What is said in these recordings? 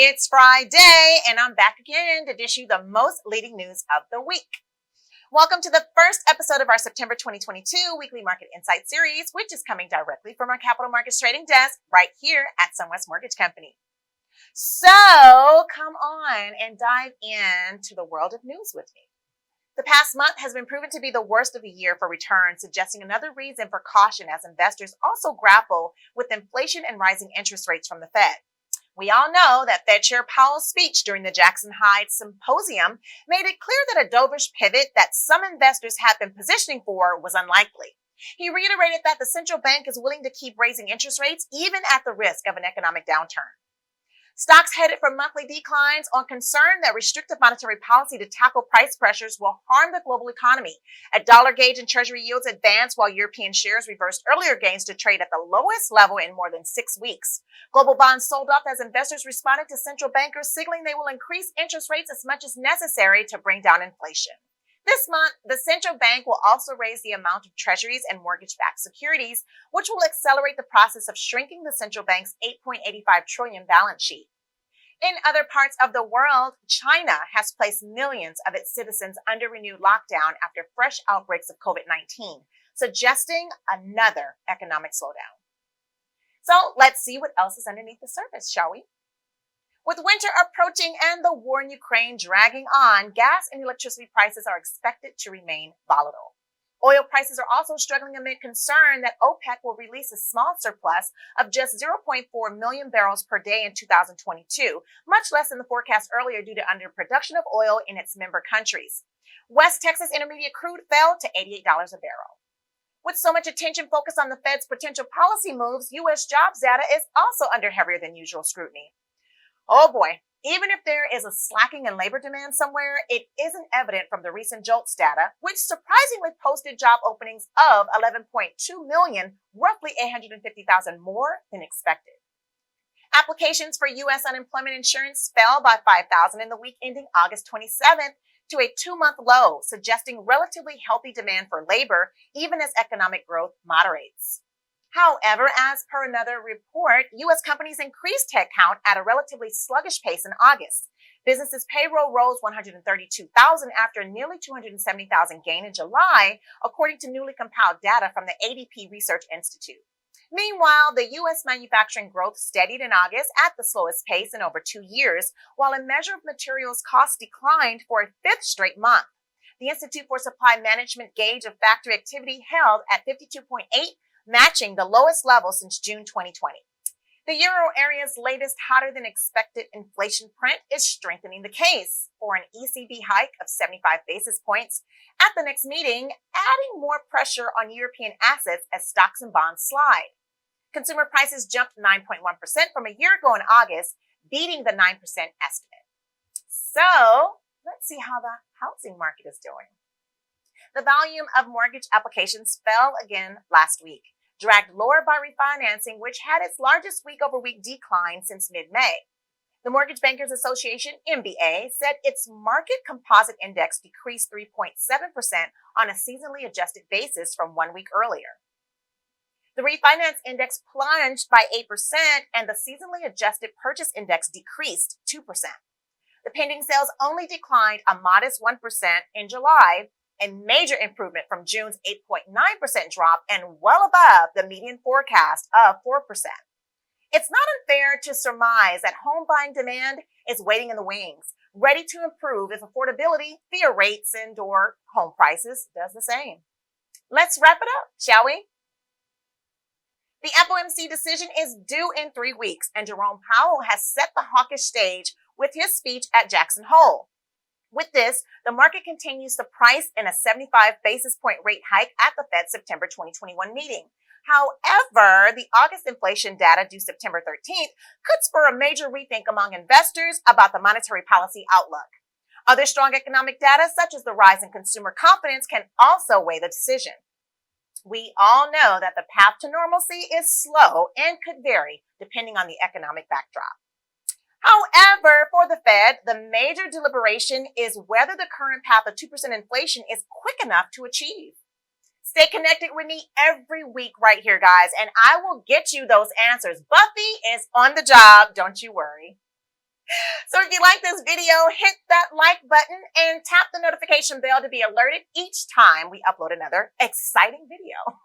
it's Friday, and I'm back again to dish you the most leading news of the week. Welcome to the first episode of our September 2022 Weekly Market Insight Series, which is coming directly from our capital markets trading desk right here at SunWest Mortgage Company. So come on and dive into the world of news with me. The past month has been proven to be the worst of the year for returns, suggesting another reason for caution as investors also grapple with inflation and rising interest rates from the Fed. We all know that Fed Chair Powell's speech during the Jackson Heights Symposium made it clear that a dovish pivot that some investors had been positioning for was unlikely. He reiterated that the central bank is willing to keep raising interest rates even at the risk of an economic downturn. Stocks headed for monthly declines on concern that restrictive monetary policy to tackle price pressures will harm the global economy. A dollar gauge and treasury yields advanced while European shares reversed earlier gains to trade at the lowest level in more than 6 weeks. Global bonds sold off as investors responded to central bankers signaling they will increase interest rates as much as necessary to bring down inflation. This month, the central bank will also raise the amount of treasuries and mortgage-backed securities, which will accelerate the process of shrinking the central bank's $8.85 trillion balance sheet. In other parts of the world, China has placed millions of its citizens under renewed lockdown after fresh outbreaks of COVID-19, suggesting another economic slowdown. So let's see what else is underneath the surface, shall we? With winter approaching and the war in Ukraine dragging on, gas and electricity prices are expected to remain volatile. Oil prices are also struggling amid concern that OPEC will release a small surplus of just 0.4 million barrels per day in 2022, much less than the forecast earlier due to underproduction of oil in its member countries. West Texas Intermediate crude fell to $88 a barrel. With so much attention focused on the Fed's potential policy moves, U.S. jobs data is also under heavier than usual scrutiny. Oh boy, even if there is a slacking in labor demand somewhere, it isn't evident from the recent JOLTS data, which surprisingly posted job openings of 11.2 million, roughly 850,000 more than expected. Applications for U.S. unemployment insurance fell by 5,000 in the week ending August 27th to a 2-month low, suggesting relatively healthy demand for labor, even as economic growth moderates. However, as per another report, U.S. companies increased headcount at a relatively sluggish pace in August. Businesses' payroll rose 132,000 after a nearly 270,000 gain in July, according to newly compiled data from the ADP Research Institute. Meanwhile, the U.S. manufacturing growth steadied in August at the slowest pace in over 2 years, while a measure of materials costs declined for a 5th straight month. The Institute for Supply Management gauge of factory activity held at 52.8, matching the lowest level since June 2020. The euro area's latest hotter than expected inflation print is strengthening the case for an ECB hike of 75 basis points at the next meeting, adding more pressure on European assets as stocks and bonds slide. Consumer prices jumped 9.1% from a year ago in August, beating the 9% estimate. So let's see how the housing market is doing. The volume of mortgage applications fell again last week, dragged lower by refinancing, which had its largest week-over-week decline since mid-May. The Mortgage Bankers Association, MBA, said its market composite index decreased 3.7% on a seasonally adjusted basis from 1 week earlier. The refinance index plunged by 8%, and the seasonally adjusted purchase index decreased 2%. The pending sales only declined a modest 1% in July, a major improvement from June's 8.9% drop and well above the median forecast of 4%. It's not unfair to surmise that home buying demand is waiting in the wings, ready to improve if affordability, via rates and/or home prices, does the same. Let's wrap it up, shall we? The FOMC decision is due in 3 weeks, and Jerome Powell has set the hawkish stage with his speech at Jackson Hole. With this, the market continues to price in a 75 basis point rate hike at the Fed's September 2021 meeting. However, the August inflation data due September 13th could spur a major rethink among investors about the monetary policy outlook. Other strong economic data, such as the rise in consumer confidence, can also weigh the decision. We all know that the path to normalcy is slow and could vary depending on the economic backdrop. However, for the Fed, the major deliberation is whether the current path of 2% inflation is quick enough to achieve. Stay connected with me every week right here, guys, and I will get you those answers. Buffy is on the job, don't you worry. So if you like this video, hit that like button and tap the notification bell to be alerted each time we upload another exciting video.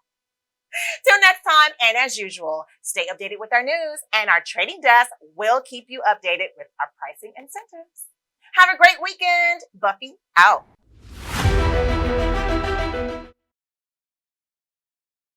Till next time, and as usual, stay updated with our news, and our trading desk will keep you updated with our pricing incentives. Have a great weekend. Buffy out.